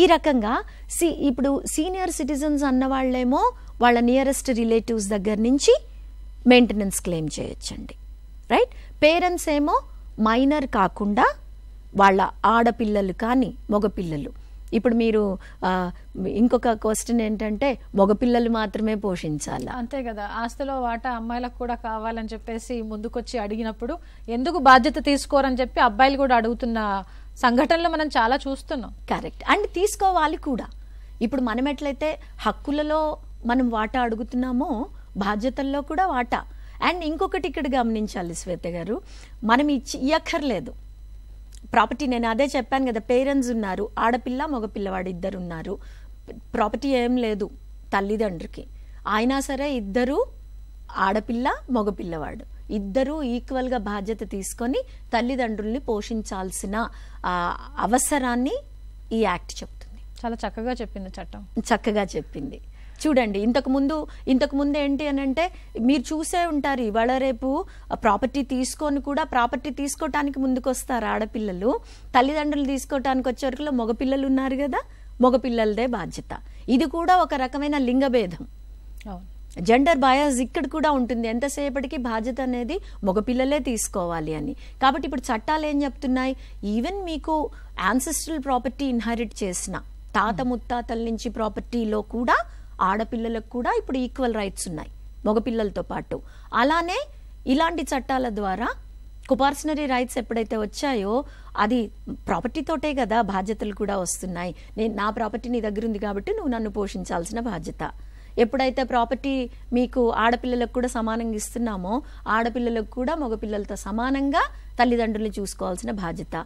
ఈ రకంగా ఇప్పుడు సీనియర్ సిటిజన్స్ అన్న వాళ్ళేమో వాళ్ళ నియరెస్ట్ రిలేటివ్స్ దగ్గర నుంచి మెయింటెనెన్స్ క్లెయిమ్ చేయొచ్చండి, రైట్? పేరెంట్స్ ఏమో మైనర్ కాకుండా వాళ్ళ ఆడపిల్లలు కానీ మగపిల్లలు. ఇప్పుడు మీరు ఇంకొక క్వశ్చన్ ఏంటంటే మగపిల్లలు మాత్రమే పోషించాలా? అంతే కదా, ఆస్తిలో వాటా అమ్మాయిలకు కూడా కావాలని చెప్పేసి ముందుకొచ్చి అడిగినప్పుడు ఎందుకు బాధ్యత తీసుకోరని చెప్పి అబ్బాయిలు కూడా అడుగుతున్న సంఘటనలు మనం చాలా చూస్తున్నాం. కరెక్ట్, అండ్ తీసుకోవాలి కూడా. ఇప్పుడు మనం ఎట్లయితే హక్కులలో మనం వాటా అడుగుతున్నామో బాధ్యతల్లో కూడా వాటా. అండ్ ఇంకొకటి ఇక్కడ గమనించాలి శ్వేత గారు, మనం ఇయ్యక్కర్లేదు ప్రాపర్టీ. నేను అదే చెప్పాను కదా, పేరెంట్స్ ఉన్నారు, ఆడపిల్ల మగపిల్లవాడు ఇద్దరు ఉన్నారు, ప్రాపర్టీ ఏం లేదు తల్లిదండ్రికి, అయినా సరే ఇద్దరు ఆడపిల్ల మగపిల్లవాడు ఇద్దరూ ఈక్వల్గా బాధ్యత తీసుకొని తల్లిదండ్రుల్ని పోషించాల్సిన అవసరాన్ని ఈ యాక్ట్ చెప్తుంది. చాలా చక్కగా చెప్పింది చట్టం, చక్కగా చెప్పింది. చూడండి, ఇంతకుముందు ఏంటి అని అంటే మీరు చూసే ఉంటారు, ఇవాళ రేపు ప్రాపర్టీ తీసుకొని కూడా ప్రాపర్టీ తీసుకోవటానికి ముందుకు వస్తారు ఆడపిల్లలు, తల్లిదండ్రులు తీసుకోవటానికి వచ్చే వరకు మగపిల్లలు ఉన్నారు కదా, మగపిల్లలదే బాధ్యత. ఇది కూడా ఒక రకమైన లింగభేదం, జెండర్ బయాస్ ఇక్కడ కూడా ఉంటుంది. ఎంతసేపటికి బాధ్యత అనేది మగపిల్లలే తీసుకోవాలి అని. కాబట్టి ఇప్పుడు చట్టాలు ఏం చెప్తున్నాయి, ఈవెన్ మీకు యాన్సెస్ట్రల్ ప్రాపర్టీ ఇన్హెరిట్ చేసిన తాత ముత్తాతల నుంచి ప్రాపర్టీలో కూడా ఆడపిల్లలకు కూడా ఇప్పుడు ఈక్వల్ రైట్స్ ఉన్నాయి మగపిల్లలతో పాటు. అలానే ఇలాంటి చట్టాల ద్వారా కుపార్సనరీ రైట్స్ ఎప్పుడైతే వచ్చాయో అది ప్రాపర్టీతోటే కదా బాధ్యతలు కూడా వస్తున్నాయి. నా ప్రాపర్టీ నీ దగ్గర ఉంది కాబట్టి నువ్వు నన్ను పోషించాల్సిన బాధ్యత. ఎప్పుడైతే ప్రాపర్టీ మీకు ఆడపిల్లలకు కూడా సమానంగా ఇస్తున్నామో ఆడపిల్లలకు కూడా మగపిల్లలతో సమానంగా తల్లిదండ్రుల్ని చూసుకోవాల్సిన బాధ్యత.